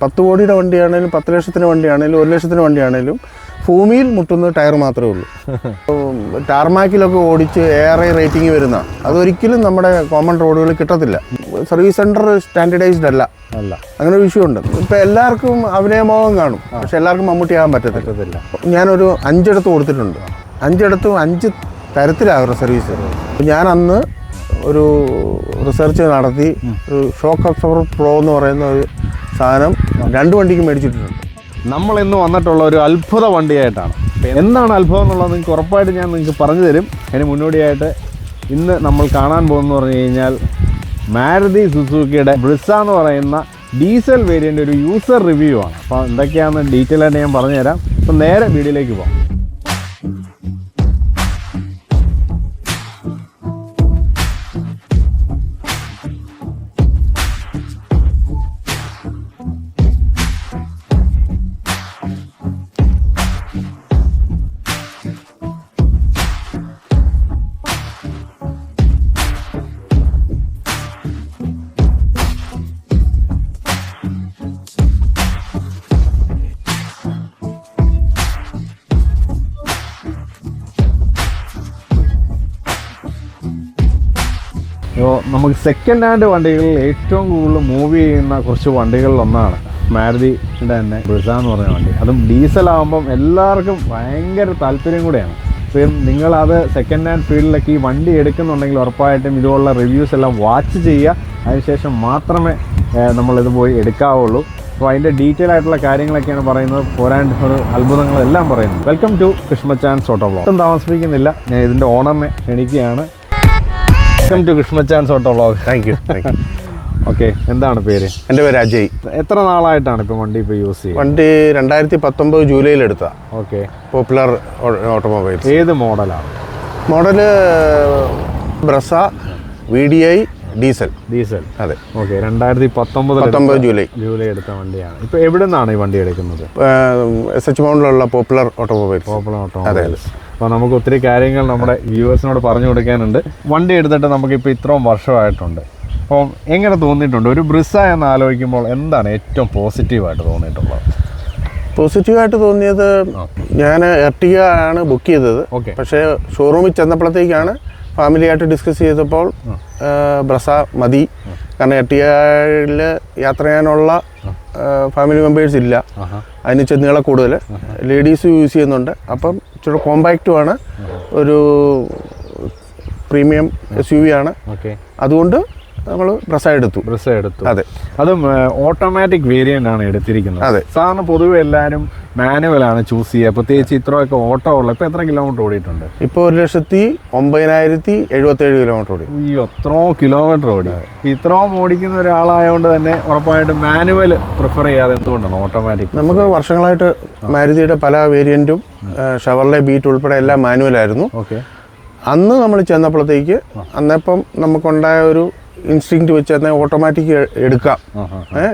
10 കോടിയുടെ വണ്ടിയാണെങ്കിലും 10 ലക്ഷത്തിന് വണ്ടിയാണെങ്കിലും 1 ലക്ഷത്തിന് വണ്ടിയാണെങ്കിലും ഭൂമിയിൽ മുട്ടുന്ന ടയർ മാത്രമേ ഉള്ളൂ. ടാർമാക്കിലൊക്കെ ഓടിച്ച് ARI റേറ്റിംഗ് വരുന്ന അതൊരിക്കലും നമ്മുടെ കോമൺ റോഡുകളിൽ കിട്ടത്തില്ല. സർവീസ് സെൻറ്റർ സ്റ്റാൻഡേർഡൈസ്ഡ് അല്ല. അങ്ങനെ ഒരു ഇഷ്യൂ ഉണ്ട്. ഇപ്പം എല്ലാവർക്കും അഭിനയമോഹം കാണും, പക്ഷെ എല്ലാവർക്കും മമ്മൂട്ടിയാകാൻ പറ്റത്തില്ല. ഞാനൊരു 5 ഇടത്ത് കൊടുത്തിട്ടുണ്ട്. 5 ഇടത്തും 5 തരത്തിലാകും സർവീസ്. ഞാൻ അന്ന് ഒരു റിസർച്ച് നടത്തി ഒരു ഷോക്ക് അബ്സോർബർ പ്രോ എന്ന് പറയുന്ന ഒരു സാധനം 2 വണ്ടിക്ക് മേടിച്ചിട്ടുണ്ട്. നമ്മൾ ഇന്ന് വന്നിട്ടുള്ള ഒരു അത്ഭുത വണ്ടിയായിട്ടാണ്. എന്താണ് അത്ഭുതം എന്നുള്ളത് നിങ്ങൾക്ക് ഉറപ്പായിട്ട് ഞാൻ നിങ്ങൾക്ക് പറഞ്ഞു തരും. അതിന് മുന്നോടിയായിട്ട് ഇന്ന് നമ്മൾ കാണാൻ പോകുന്നത് പറഞ്ഞു കഴിഞ്ഞാൽ മാരുതി സുസുക്കിയുടെ ബ്രിസ എന്ന് പറയുന്ന ഡീസൽ വേരിയൻ്റ് ഒരു യൂസർ റിവ്യൂ ആണ്. അപ്പോൾ എന്തൊക്കെയാണെന്ന് ഡീറ്റെയിൽ ആയിട്ട് ഞാൻ പറഞ്ഞുതരാം. അപ്പോൾ നേരെ വീഡിയോയിലേക്ക് പോകാം. നമുക്ക് സെക്കൻഡ് ഹാൻഡ് വണ്ടികളിൽ ഏറ്റവും കൂടുതൽ മൂവ് ചെയ്യുന്ന കുറച്ച് വണ്ടികളിലൊന്നാണ് മാരുതിയുടെ തന്നെ ബ്രിസ എന്ന് പറയുന്ന വണ്ടി. അതും ഡീസലാകുമ്പം എല്ലാവർക്കും ഭയങ്കര താല്പര്യം കൂടെയാണ്. അപ്പം നിങ്ങളത് സെക്കൻഡ് ഹാൻഡ് ഫീൽഡിലൊക്കെ ഈ വണ്ടി എടുക്കുന്നുണ്ടെങ്കിൽ ഉറപ്പായിട്ടും ഇതുപോലുള്ള റിവ്യൂസ് എല്ലാം വാച്ച് ചെയ്യുക. അതിനുശേഷം മാത്രമേ നമ്മളിത് പോയി എടുക്കാവുള്ളൂ. അപ്പോൾ അതിൻ്റെ ഡീറ്റെയിൽ ആയിട്ടുള്ള കാര്യങ്ങളൊക്കെയാണ് പറയുന്നത്. പോരാണ്ട് ഒരു അത്ഭുതങ്ങളെല്ലാം പറയുന്നത്. വെൽക്കം ടു കൃഷ്ണച്ചാൻസ് ഓട്ടോ വ്ളോഗ്. ഒട്ടും താമസിപ്പിക്കുന്നില്ല, ഞാൻ ഇതിൻ്റെ ഓണറിനെ ക്ഷണിക്കുകയാണ്. വെൽക്കം ടു കൃഷ്ണച്ചാൻസ് auto vlog. Thank you. Okay, എന്താണ് പേര്? എൻ്റെ പേര് അജയ്. എത്ര നാളായിട്ടാണ് ഇപ്പോൾ വണ്ടി ഇപ്പോൾ യൂസ് ചെയ്യുന്നത്? വണ്ടി 2019 ജൂലൈയിൽ എടുത്താ. Okay, popular automobiles. ഏത് മോഡലാണ്? Model Brezza VDI diesel. അതെ. ഓക്കെ, 2019 ജൂലൈ എടുത്ത വണ്ടിയാണ്. ഇപ്പോൾ എവിടെ നിന്നാണ് ഈ വണ്ടി എടുക്കുന്നത്? SH മൗണ്ടിലുള്ള പോപ്പുലർ ഓട്ടോമൊബൈൽസ്. അപ്പോൾ നമുക്ക് ഒത്തിരി കാര്യങ്ങൾ നമ്മുടെ വ്യൂവേഴ്സിനോട് പറഞ്ഞു കൊടുക്കാനുണ്ട്. വണ്ടി എടുത്തിട്ട് നമുക്കിപ്പോൾ ഇത്രയും വർഷമായിട്ടുണ്ട്. അപ്പം എങ്ങനെ തോന്നിയിട്ടുണ്ട്? ഒരു ബ്രിസ എന്ന് ആലോചിക്കുമ്പോൾ എന്താണ് ഏറ്റവും പോസിറ്റീവായിട്ട് തോന്നിയിട്ടുള്ളത്? പോസിറ്റീവായിട്ട് തോന്നിയത്, ഞാൻ എർട്ടിഗ ആണ് ബുക്ക് ചെയ്തത്. പക്ഷേ ഷോറൂമിൽ ചെന്നപ്പോഴത്തേക്കാണ് ഫാമിലിയായിട്ട് ഡിസ്കസ് ചെയ്തപ്പോൾ ബ്രസ മതി. കാരണം എർട്ടിഗയിൽ യാത്ര ചെയ്യാനുള്ള ഫാമിലി മെമ്പേഴ്സ് ഇല്ല, അതിന് ചെന്നുകളെ കൂടുതൽ ലേഡീസ് യൂസ് ചെയ്യുന്നുണ്ട്. അപ്പം ഇച്ചിരി കോമ്പാക്റ്റുമാണ്, ഒരു പ്രീമിയം SUV ആണ്. അതുകൊണ്ട് നമ്മൾ ബ്രസ എടുത്തു. അതെ. അതും ഓട്ടോമാറ്റിക് വേരിയൻ്റ് ആണ് എടുത്തിരിക്കുന്നത്. അതെ. സാധാരണ പൊതുവെ എല്ലാവരും മാനുവലാണ് ചൂസ് ചെയ്യുക, പ്രത്യേകിച്ച് ഇത്രയൊക്കെ ഓട്ടോ ഉള്ളത്. ഇപ്പോൾ എത്ര കിലോമീറ്റർ ഓടിയിട്ടുണ്ട്? ഇപ്പോൾ 1,09,077 കിലോമീറ്റർ ഓടി. അയ്യോ, അത്രയും കിലോമീറ്റർ ഓടി. ഇത്രയും ഓടിക്കുന്ന ഒരാളായതുകൊണ്ട് തന്നെ ഉറപ്പായിട്ടും മാനുവൽ പ്രിഫർ ചെയ്യാതെ എന്തുകൊണ്ടാണ് ഓട്ടോമാറ്റിക്? നമുക്ക് വർഷങ്ങളായിട്ട് മാരുതിയുടെ പല വേരിയൻറ്റും ഷവർലെ ബീറ്റ് ഉൾപ്പെടെ എല്ലാം മാനുവലായിരുന്നു. ഓക്കെ. അന്ന് നമ്മൾ ചെന്നപ്പോഴത്തേക്ക് അന്നപ്പം നമുക്കുണ്ടായ ഒരു ഇൻസ്റ്റിങ്ക്റ്റ് വെച്ച് തന്നെ ഓട്ടോമാറ്റിക് എടുക്കാം.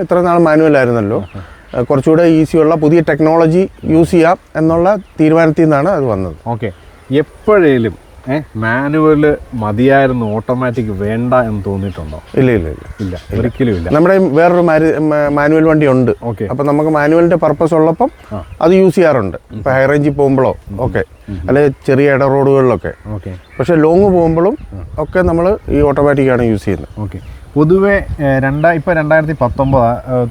ഇത്ര നാൾ മാനുവലായിരുന്നല്ലോ, കുറച്ചുകൂടെ ഈസിയുള്ള പുതിയ ടെക്നോളജി യൂസ് ചെയ്യാം എന്നുള്ള തീരുമാനത്തിൽ നിന്നാണ് അത് വന്നത്. ഓക്കെ. എപ്പോഴേലും മാനുവൽ മതിയായിരുന്നു, ഓട്ടോമാറ്റിക് വേണ്ട എന്ന് തോന്നിയിട്ടുണ്ടോ? ഇല്ല, ഒരിക്കലും ഇല്ല. നമ്മുടെ വേറൊരു മാനുവൽ വണ്ടി ഉണ്ട്. അപ്പം നമുക്ക് മാനുവലിൻ്റെ പർപ്പസ് ഉള്ളപ്പം അത് യൂസ് ചെയ്യാറുണ്ട്. ഇപ്പം ഹൈ റേഞ്ചിൽ പോകുമ്പോഴോ ഒക്കെ, അല്ലെ ചെറിയ ഇട റോഡുകളിലൊക്കെ. പക്ഷേ ലോങ് പോകുമ്പോഴും ഒക്കെ നമ്മൾ ഈ ഓട്ടോമാറ്റിക്കാണ് യൂസ് ചെയ്യുന്നത്. ഓക്കെ. പൊതുവെ ഇപ്പോൾ 2019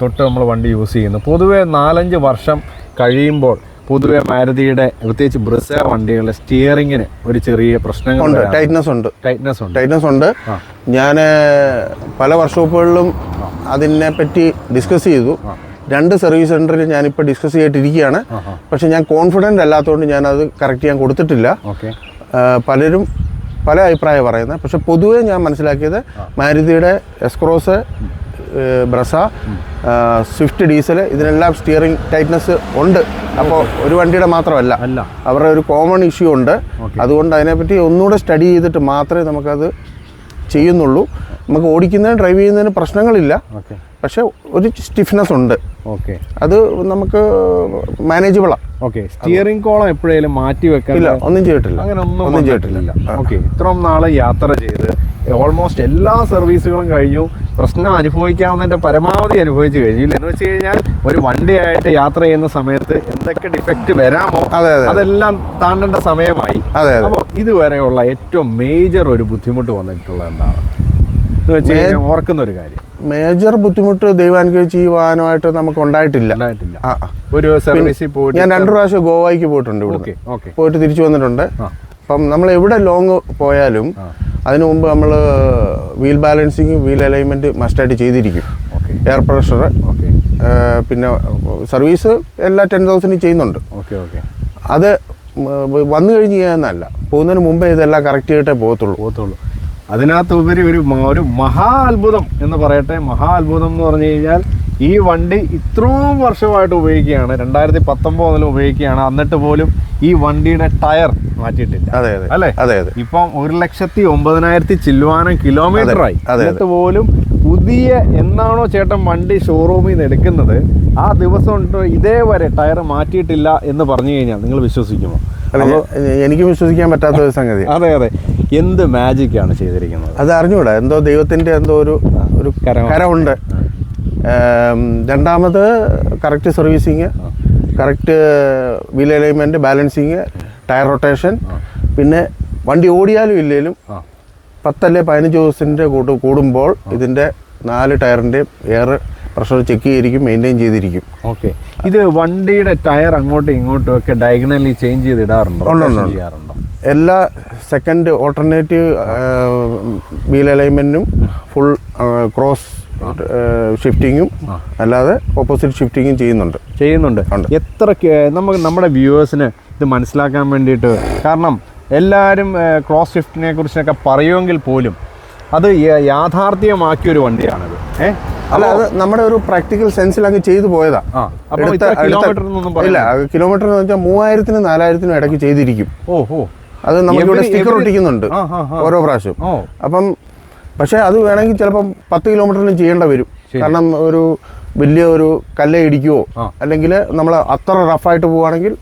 തൊട്ട് നമ്മൾ വണ്ടി യൂസ് ചെയ്യുന്നു. പൊതുവെ 4-5 വർഷം കഴിയുമ്പോൾ പൊതുവെ മാരുതിയുടെ പ്രത്യേകിച്ച് ബ്രിസ വണ്ടികളുടെ സ്റ്റിയറിങ്ങിന് ഒരു ചെറിയ പ്രശ്നങ്ങളുണ്ട്. ടൈറ്റ്നസ് ഉണ്ട്. ഞാൻ പല വർക്ക്ഷോപ്പുകളിലും അതിനെപ്പറ്റി ഡിസ്കസ് ചെയ്തു. 2 സർവീസ് സെൻ്ററിൽ ഞാനിപ്പോൾ ഡിസ്കസ് ചെയ്തിട്ടിരിക്കുകയാണ്. പക്ഷേ ഞാൻ കോൺഫിഡൻ്റ് അല്ലാത്തതുകൊണ്ട് ഞാനത് കറക്റ്റ് ചെയ്യാൻ കൊടുത്തിട്ടില്ല. പലരും പല അഭിപ്രായം പറയുന്നത്. പക്ഷെ പൊതുവെ ഞാൻ മനസ്സിലാക്കിയത് മാരുതിയുടെ എസ്ക്രോസ്, ബ്രസ, സ്വിഫ്റ്റ് ഡീസൽ ഇതിനെല്ലാം സ്റ്റിയറിംഗ് ടൈറ്റ്നസ് ഉണ്ട്. അപ്പോൾ ഒരു വണ്ടിയുടെ മാത്രമല്ല, അവരുടെ ഒരു കോമൺ ഇഷ്യൂ ഉണ്ട്. അതുകൊണ്ട് അതിനെപ്പറ്റി ഒന്നുകൂടെ സ്റ്റഡി ചെയ്തിട്ട് മാത്രമേ നമുക്കത് ചെയ്യുന്നുള്ളൂ. നമുക്ക് ഓടിക്കുന്നതിന് ഡ്രൈവ് ചെയ്യുന്നതിന് പ്രശ്നങ്ങളില്ല. ഓക്കെ. പക്ഷേ ഒരു സ്റ്റിഫ്നെസ് ഉണ്ട്. ഓക്കെ. അത് നമുക്ക് മാനേജബിളാണ്. ഓക്കെ. സ്റ്റിയറിംഗ് കോളം എപ്പോഴേലും മാറ്റി വെക്കാൻ ഇല്ല, ഒന്നും ചെയ്തിട്ടില്ല. അങ്ങനെ ഒന്നും ചെയ്തിട്ടില്ല. ഓക്കെ. ഇത്രയും നാളെ യാത്ര ചെയ്ത് ഓൾമോസ്റ്റ് എല്ലാ സർവീസുകളും കഴിഞ്ഞു, പ്രശ്നം അനുഭവിക്കാവുന്നതിന്റെ പരമാവധി അനുഭവിച്ചു കഴിഞ്ഞു. എന്ന് വെച്ച് കഴിഞ്ഞാൽ ഒരു വണ്ടിയായിട്ട് യാത്ര ചെയ്യുന്ന സമയത്ത് എന്തൊക്കെ ഡിഫക്റ്റ് വരാമോ അതെല്ലാം താണ്ടേണ്ട സമയമായി. അപ്പോൾ ഇതുവരെയുള്ള ഏറ്റവും മേജർ ഒരു ബുദ്ധിമുട്ട് വന്നിട്ടുള്ളത് എന്താണ് എന്ന് വെച്ച് കഴിഞ്ഞാൽ ഓർക്കുന്ന ഒരു കാര്യം? മേജർ ബുദ്ധിമുട്ട് ദൈവാനുഗ്രഹിച്ച് ഈ വാഹനമായിട്ട് നമുക്ക് ഉണ്ടായിട്ടില്ല. ഒരു സർവീസിൽ പോയിട്ട് ഞാൻ 2 പ്രാവശ്യം ഗോവയ്ക്ക് പോയിട്ടുണ്ട്. ഇവിടെ പോയിട്ട് തിരിച്ചു വന്നിട്ടുണ്ട്. അപ്പം നമ്മൾ എവിടെ ലോങ് പോയാലും അതിനു മുമ്പ് നമ്മൾ വീൽ ബാലൻസിങ്, വീൽ അലൈൻമെന്റ് മസ്റ്റായിട്ട് ചെയ്തിരിക്കും. എയർ പ്രഷർ, പിന്നെ സർവീസ് എല്ലാ 10,000 ചെയ്യുന്നുണ്ട്. അത് വന്നു കഴിഞ്ഞ് ചെയ്യാന്നല്ല, പോകുന്നതിന് മുമ്പേ ഇതെല്ലാം കറക്റ്റ് ചെയ്തിട്ടേ പോകത്തുള്ളൂ. അതിനകത്തുപരി ഒരു മഹാ അത്ഭുതം എന്ന് പറയട്ടെ. മഹാ അത്ഭുതം എന്ന് പറഞ്ഞു കഴിഞ്ഞാൽ ഈ വണ്ടി ഇത്രയും വർഷമായിട്ട് ഉപയോഗിക്കുകയാണ്, 2019 ഉപയോഗിക്കുകയാണ്, എന്നിട്ട് പോലും ഈ വണ്ടിയുടെ ടയർ മാറ്റിയിട്ടില്ല. അല്ലേ? ഇപ്പം 1,09,000 ചില്ലുവാനം കിലോമീറ്ററായി. എന്നിട്ട് പോലും പുതിയ എന്നാണോ ചേട്ടൻ വണ്ടി ഷോറൂമിൽ നിന്ന് എടുക്കുന്നത് ആ ദിവസം ഇതേവരെ ടയർ മാറ്റിയിട്ടില്ല എന്ന് പറഞ്ഞു കഴിഞ്ഞാൽ നിങ്ങൾ വിശ്വസിക്കുമോ? എനിക്ക് വിശ്വസിക്കാൻ പറ്റാത്ത ഒരു സംഗതി. അതെ. എന്ത് മാജിക്കാണ് ചെയ്തിരിക്കുന്നത് അത് അറിഞ്ഞൂടാ. എന്തോ ദൈവത്തിന്റെ എന്തോ ഒരു കരമുണ്ട്. രണ്ടാമത് correct servicing, correct wheel alignment, balancing, tyre rotation. പിന്നെ വണ്ടി ഓടിയാലും ഇല്ലേലും 10 അല്ലെങ്കിൽ 15 ദിവസത്തിൻ്റെ കൂടുമ്പോൾ ഇതിൻ്റെ 4 ടയറിൻ്റെയും എയർ പ്രഷർ ചെക്ക് ചെയ്തിരിക്കും, മെയിൻറ്റെയിൻ ചെയ്തിരിക്കും. ഓക്കെ. ഇത് വണ്ടിയുടെ ടയർ അങ്ങോട്ടും ഇങ്ങോട്ടും ഒക്കെ ഡയഗണലി ചേഞ്ച് ചെയ്ത് ഇടാറുണ്ടോ? ചെയ്യാറുണ്ടോ? എല്ലാ സെക്കൻഡ് ഓൾട്ടർനേറ്റീവ് വീൽ അലൈൻമെൻറ്റും ഫുൾ ക്രോസ് ഷിഫ്റ്റിങ്ങും അല്ലാതെ ഓപ്പോസിറ്റ് ഷിഫ്റ്റിങ്ങും ചെയ്യുന്നുണ്ട്. എത്ര നമ്മുടെ വ്യൂവേഴ്സിന് ഇത് മനസ്സിലാക്കാൻ വേണ്ടിയിട്ട്, കാരണം എല്ലാവരും ക്രോസ് ഷിഫ്റ്റിനെ കുറിച്ചൊക്കെ പറയുമെങ്കിൽ പോലും അത് യാഥാർത്ഥ്യമാക്കിയൊരു വണ്ടിയാണത്. അല്ല, അത് നമ്മുടെ ഒരു പ്രാക്ടിക്കൽ സെൻസിൽ അങ്ങ് ചെയ്തു പോയതാ. ഇല്ല, കിലോമീറ്റർ എന്ന് വെച്ചാൽ 3000-നും 4000-നും ഇടയ്ക്ക് ചെയ്തിരിക്കും. അത് നമുക്കിവിടെ സ്റ്റിക്കർ ഒട്ടിക്കുന്നുണ്ട് ഓരോ പ്രാവശ്യം. അപ്പം പക്ഷേ അത് വേണമെങ്കിൽ ചിലപ്പം 10 കിലോമീറ്ററിനും ചെയ്യേണ്ട വരും. കാരണം ഒരു വലിയ ഒരു കല്ല് ഇടിക്കുവോ അല്ലെങ്കിൽ നമ്മൾ അത്ര റഫായിട്ട് പോവുകയാണെങ്കിൽ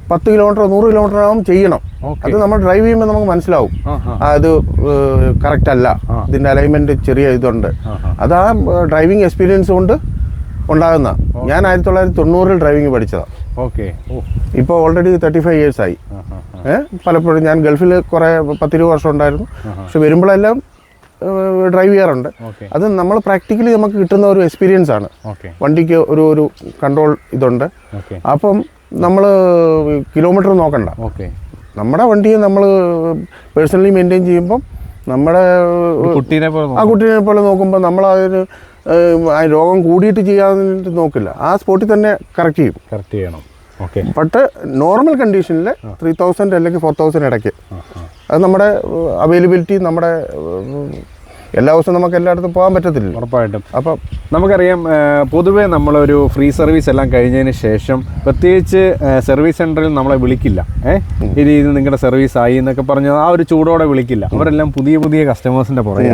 10 കിലോമീറ്റർ 100 കിലോമീറ്റർ ആകും ചെയ്യണം. അത് നമ്മൾ ഡ്രൈവ് ചെയ്യുമ്പോൾ നമുക്ക് മനസ്സിലാവും അത് കറക്റ്റ് അല്ല, ഇതിൻ്റെ അലൈൻമെന്റ് ചെറിയ ഇതുണ്ട്. അത് ആ ഡ്രൈവിംഗ് എക്സ്പീരിയൻസ് കൊണ്ട് ഉണ്ടാകുന്ന. ഞാൻ 1990 ഡ്രൈവിംഗ് പഠിച്ചതാണ്. ഇപ്പോൾ ഓൾറെഡി 35 years ആയി. പലപ്പോഴും ഞാൻ ഗൾഫിൽ കുറേ 10-20 വർഷം ഉണ്ടായിരുന്നു. പക്ഷെ വരുമ്പോഴെല്ലാം ഡ്രൈവ് ചെയ്യാറുണ്ട്. അത് നമ്മൾ പ്രാക്ടിക്കലി നമുക്ക് കിട്ടുന്ന ഒരു എക്സ്പീരിയൻസ് ആണ്. വണ്ടിക്ക് ഒരു കൺട്രോൾ ഇതുണ്ട്. അപ്പം നമ്മൾ കിലോമീറ്റർ നോക്കണ്ട. നമ്മുടെ വണ്ടിയെ നമ്മൾ പേഴ്സണലി മെയിൻറ്റെയിൻ ചെയ്യുമ്പം നമ്മുടെ കുട്ടീനെ പോലെ നോക്കുമ്പോൾ നമ്മൾ അതിന് രോഗം കൂടിയിട്ട് ചെയ്യാൻ നോക്കില്ല. ആ സ്പോട്ടിൽ തന്നെ കറക്റ്റ് ചെയ്യണം. ബട്ട് നോർമൽ കണ്ടീഷനിൽ 3000 അല്ലെങ്കിൽ 4000 ഇടയ്ക്ക്. അത് നമ്മുടെ അവൈലബിലിറ്റി, നമ്മുടെ എല്ലാ ദിവസവും നമുക്ക് എല്ലായിടത്തും പോകാൻ പറ്റത്തില്ല. ഉറപ്പായിട്ടും. അപ്പം നമുക്കറിയാം, പൊതുവേ നമ്മളൊരു ഫ്രീ സർവീസ് എല്ലാം കഴിഞ്ഞതിന് ശേഷം പ്രത്യേകിച്ച് സർവീസ് സെൻറ്ററിൽ നമ്മളെ വിളിക്കില്ല. ഇത് നിങ്ങളുടെ സർവീസ് ആയി എന്നൊക്കെ പറഞ്ഞ് ആ ഒരു ചൂടോടെ വിളിക്കില്ല. അവരെല്ലാം പുതിയ കസ്റ്റമേഴ്സിൻ്റെ പുറകെ.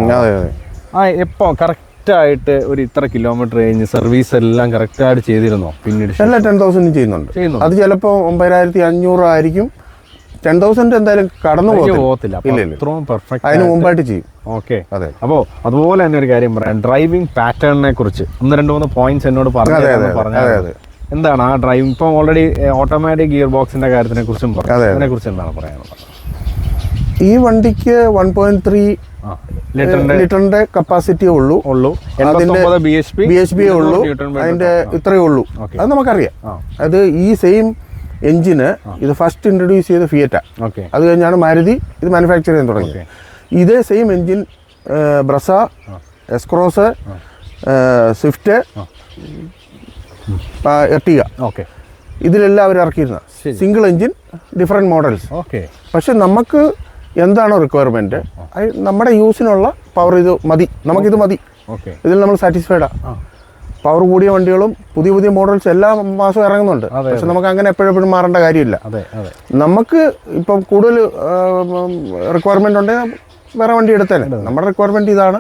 എപ്പോൾ കറക്റ്റായിട്ട് ഒരു ഇത്ര കിലോമീറ്റർ കഴിഞ്ഞ് സർവീസ് എല്ലാം കറക്റ്റായിട്ട് ചെയ്തിരുന്നോ? പിന്നീട് എല്ലാ 10,000 ചെയ്യുന്നുണ്ട്. അത് ചിലപ്പോൾ 9500 ആയിരിക്കും. 10,000 എന്തായാലും കടന്നു പോകത്തില്ല. അതിന് മുമ്പായിട്ട് ചെയ്യും. ഓക്കെ. അതെ. അപ്പോൾ അതുപോലെ തന്നെ ഒരു കാര്യം പറയാം, ഡ്രൈവിംഗ് പാറ്റേണിനെ കുറിച്ച് 1-2-3 പോയിന്റ്സ് എന്നോട് പറഞ്ഞത് എന്താണ് ആ ഡ്രൈവിംഗ്? ഇപ്പം ഓൾറെഡി ഓട്ടോമാറ്റിക് ഗിയർ ബോക്സിന്റെ കാര്യത്തിനെ കുറിച്ചും അതിനെ കുറിച്ച് എന്താണ് പറയാനുള്ളത്? ഈ വണ്ടിക്ക് 1.3 ലിറ്ററിന്റെ കപ്പാസിറ്റിയേ ഉള്ളൂ. അതിന്റെ BHP ഉള്ളൂ. അതിന്റെ ഇത്രയേ ഉള്ളൂ. അത് നമുക്കറിയാം. അത് ഈ സെയിം എഞ്ചിന് ഇത് ഫസ്റ്റ് ഇൻട്രൊഡ്യൂസ് ചെയ്ത ഫിയറ്റാ. അത് കഴിഞ്ഞാണ് മാരുതി ഇത് മാനുഫാക്ചർ ചെയ്യാൻ തുടങ്ങിയത്. ഇതേ same engine Brezza, S-Cross, Swift, Ertiga, ഇതിലെല്ലാം അവർ ഇറക്കിയിരുന്ന സിംഗിൾ എഞ്ചിൻ ഡിഫറെൻറ്റ് മോഡൽസ്. പക്ഷെ നമുക്ക് എന്താണോ റിക്വയർമെൻറ്റ്, നമ്മുടെ യൂസിനുള്ള പവർ ഇത് മതി, നമുക്കിത് മതി, ഇതിൽ നമ്മൾ സാറ്റിസ്ഫൈഡാണ്. പവർ കൂടിയ വണ്ടികളും പുതിയ മോഡൽസ് എല്ലാ മാസവും ഇറങ്ങുന്നുണ്ട്. പക്ഷെ നമുക്ക് അങ്ങനെ എപ്പോഴും മാറേണ്ട കാര്യമില്ല. നമുക്ക് ഇപ്പം കൂടുതൽ റിക്വയർമെൻ്റ് ഉണ്ടെങ്കിൽ വേറെ വണ്ടി എടുത്തേനെ. നമ്മുടെ റിക്വയർമെൻറ്റ് ഇതാണ്.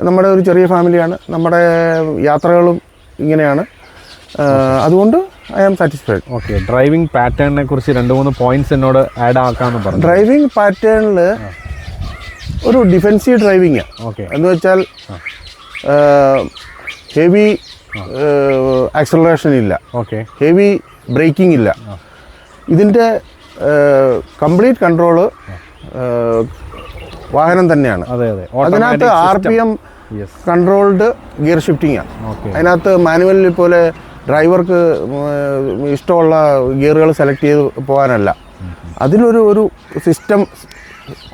നമ്മുടെ ഒരു ചെറിയ ഫാമിലിയാണ്, നമ്മുടെ യാത്രകളും ഇങ്ങനെയാണ്. അതുകൊണ്ട് I am satisfied. Okay, driving പാറ്റേണിനെ കുറിച്ച് 2-3 പോയിന്റ്സ് എന്നോട് ആഡ് ആക്കാമെന്ന് പറഞ്ഞു. ഡ്രൈവിംഗ് പാറ്റേണിൽ ഒരു ഡിഫെൻസീവ് ഡ്രൈവിംഗ്. ഓക്കെ, എന്ന് വെച്ചാൽ ഹെവി ആക്സലറേഷൻ ഇല്ല, ഓക്കെ, ഹെവി ബ്രേക്കിംഗ് ഇല്ല. ഇതിൻ്റെ കംപ്ലീറ്റ് കൺട്രോള് വാഹനം തന്നെയാണ്. അതെ അതെ. അതിനകത്ത് RPM കൺട്രോൾഡ് ഗിയർ ഷിഫ്റ്റിംഗാണ്. അതിനകത്ത് മാനുവലിൽ പോലെ ഡ്രൈവർക്ക് ഇഷ്ടമുള്ള ഗിയറുകൾ സെലക്ട് ചെയ്ത് പോകാനല്ല, അതിലൊരു സിസ്റ്റം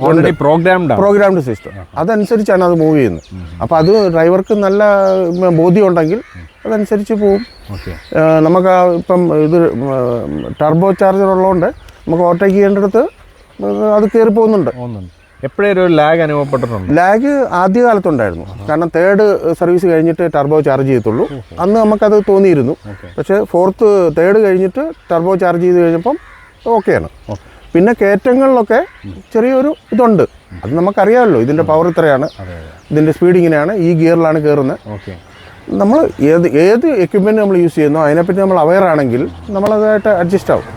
ഓൾറെഡി പ്രോഗ്രാംഡ് സിസ്റ്റം, അതനുസരിച്ചാണ് അത് മൂവ് ചെയ്യുന്നത്. അപ്പോൾ അത് ഡ്രൈവർക്ക് നല്ല ബോധ്യം ഉണ്ടെങ്കിൽ അതനുസരിച്ച് പോവും. നമുക്ക് ഇപ്പം ഇത് ടർബോ ചാർജർ ഉള്ളതുകൊണ്ട് നമുക്ക് ഓവർടേക്ക് ചെയ്യേണ്ടടുത്ത് അത് കയറി പോകുന്നുണ്ട്. എപ്പോഴും ഒരു ലാഗ് അനുഭവപ്പെട്ടിട്ടുണ്ട്? ലാഗ് ആദ്യകാലത്തുണ്ടായിരുന്നു, കാരണം 3rd സർവീസ് കഴിഞ്ഞിട്ട് ടർബോ ചാർജ് ചെയ്യത്തുള്ളൂ. അന്ന് നമുക്കത് തോന്നിയിരുന്നു. പക്ഷേ 3rd കഴിഞ്ഞിട്ട് ടർബോ ചാർജ് ചെയ്ത് കഴിഞ്ഞപ്പം ഓക്കെയാണ്. പിന്നെ കയറ്റങ്ങളിലൊക്കെ ചെറിയൊരു ഇതുണ്ട്, അത് നമുക്കറിയാമല്ലോ. ഇതിൻ്റെ പവർ ഇത്രയാണ്, ഇതിൻ്റെ സ്പീഡ് ഇങ്ങനെയാണ്, ഈ ഗിയറിലാണ് കയറുന്നത്. നമ്മൾ ഏത് എക്യുപ്മെൻറ്റ് നമ്മൾ യൂസ് ചെയ്യുന്നോ അതിനെപ്പറ്റി നമ്മൾ അവെയർ ആണെങ്കിൽ നമ്മളതായിട്ട് അഡ്ജസ്റ്റ് ആവും.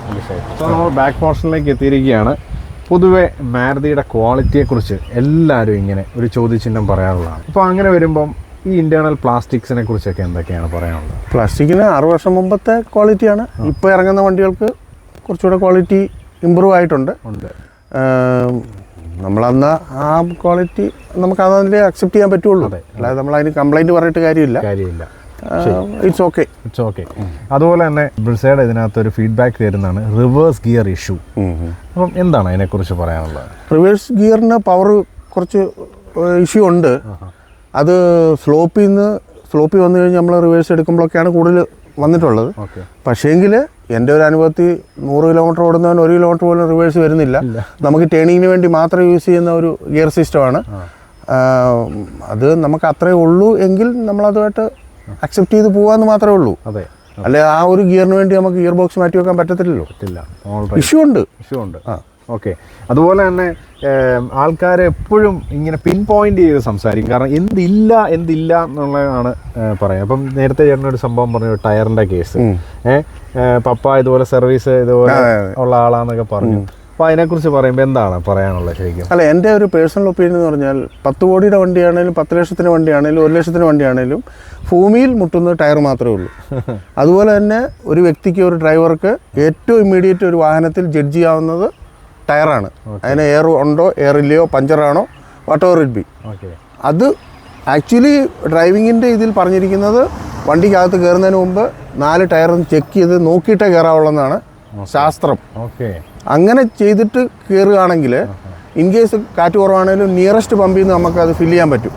നമ്മൾ ബാക്ക് പോർഷനിലേക്ക് എത്തിയിരിക്കുകയാണ്. പൊതുവെ മാരുതിയുടെ ക്വാളിറ്റിയെക്കുറിച്ച് എല്ലാവരും ഇങ്ങനെ ഒരു ചോദ്യചിഹ്നം പറയാറുള്ളതാണ്. അപ്പോൾ അങ്ങനെ വരുമ്പം ഈ ഇൻറ്റേർണൽ പ്ലാസ്റ്റിക്സിനെ കുറിച്ചൊക്കെ എന്തൊക്കെയാണ് പറയാനുള്ളത്? പ്ലാസ്റ്റിക്കിന് 6 വർഷം മുമ്പത്തെ ക്വാളിറ്റിയാണ്. ഇപ്പോൾ ഇറങ്ങുന്ന വണ്ടികൾക്ക് കുറച്ചുകൂടെ ക്വാളിറ്റി ഇമ്പ്രൂവ് ആയിട്ടുണ്ട്. നമ്മളന്ന് ആ ക്വാളിറ്റി നമുക്ക് അതിൽ അക്സെപ്റ്റ് ചെയ്യാൻ പറ്റുള്ളൂ, അല്ലാതെ നമ്മൾ അതിന് കംപ്ലൈൻറ്റ് പറഞ്ഞിട്ട് കാര്യമില്ല. It's okay. അതുപോലെ തന്നെ ബ്രിസയുടെ ഇതിനകത്തൊരു ഫീഡ്ബാക്ക് തരുന്നതാണ് റിവേഴ്സ് ഗിയർ ഇഷ്യൂ. അപ്പം എന്താണ് അതിനെക്കുറിച്ച് പറയാനുള്ളത്? റിവേഴ്സ് ഗിയറിന് പവർ കുറച്ച് ഇഷ്യൂ ഉണ്ട്. അത് സ്ലോപ്പിൽ വന്നു കഴിഞ്ഞാൽ നമ്മൾ റിവേഴ്സ് എടുക്കുമ്പോഴൊക്കെയാണ് കൂടുതൽ വന്നിട്ടുള്ളത്. പക്ഷേങ്കിൽ എൻ്റെ ഒരു അനുഭവത്തിൽ 100 കിലോമീറ്റർ ഓടുന്നവൻ 1 കിലോമീറ്റർ പോലും റിവേഴ്സ് വരുന്നില്ല. നമുക്ക് ടേണിങ്ങിന് വേണ്ടി മാത്രം യൂസ് ചെയ്യുന്ന ഒരു ഗിയർ സിസ്റ്റമാണ് അത്. നമുക്ക് അത്രേ ഉള്ളൂ എങ്കിൽ നമ്മളതുമായിട്ട് അക്സെപ്റ്റ് ചെയ്ത് പോകാമെന്ന് മാത്രമേ ഉള്ളൂ. അല്ലെ ആ ഒരു ഗിയറിന് വേണ്ടി നമുക്ക് ഗിയർ ബോക്സ് മാറ്റി വെക്കാൻ പറ്റത്തില്ലല്ലോ. ഇഷ്യൂ ഉണ്ട്. ഓക്കെ. അതുപോലെ തന്നെ ആൾക്കാർ എപ്പോഴും ഇങ്ങനെ പിൻ പോയിന്റ് ചെയ്ത് സംസാരിക്കും, കാരണം എന്തില്ല എന്നുള്ളതാണ് പറയാം. അപ്പം നേരത്തെ ചേട്ടനൊരു സംഭവം പറഞ്ഞു, ടയറിന്റെ കേസ്. പപ്പ ഇതുപോലെ സർവീസ് ഇതുപോലെ ഉള്ള ആളാന്നൊക്കെ പറഞ്ഞു. അപ്പോൾ അതിനെക്കുറിച്ച് പറയുമ്പോൾ എന്താണ് പറയാനുള്ളത് ശരിക്കും? അല്ല, എൻ്റെ ഒരു പേഴ്സണൽ ഒപ്പീനിയൻ എന്ന് പറഞ്ഞാൽ 10 കോടിയുടെ വണ്ടിയാണേലും 10 ലക്ഷത്തിന് വണ്ടിയാണേലും 1 ലക്ഷത്തിന് വണ്ടിയാണേലും ഭൂമിയിൽ മുട്ടുന്ന ടയർ മാത്രമേ ഉള്ളൂ. അതുപോലെ തന്നെ ഒരു വ്യക്തിക്ക്, ഒരു ഡ്രൈവർക്ക് ഏറ്റവും ഇമ്മീഡിയറ്റ് ഒരു വാഹനത്തിൽ ജഡ്ജ് ചെയ്യാവുന്നത് ടയറാണ്. അതിന് എയർ ഉണ്ടോ എയർ ഇല്ലയോ, പഞ്ചറാണോ, വാട്ട് എവർ ഇറ്റ് ബി. അത് ആക്ച്വലി ഡ്രൈവിങ്ങിൻ്റെ ഇതിൽ പറഞ്ഞിരിക്കുന്നത് വണ്ടിക്കകത്ത് കയറുന്നതിന് മുമ്പ് 4 ടയറും ചെക്ക് ചെയ്ത് നോക്കിയിട്ടേ കയറാവുള്ളതാണ് ശാസ്ത്രം. അങ്ങനെ ചെയ്തിട്ട് കയറുകയാണെങ്കിൽ ഇൻ കേസ് കാറ്റ് കുറവാണെങ്കിലും നിയറസ്റ്റ് പമ്പിൽ നിന്ന് നമുക്കത് ഫില്ല് ചെയ്യാൻ പറ്റും.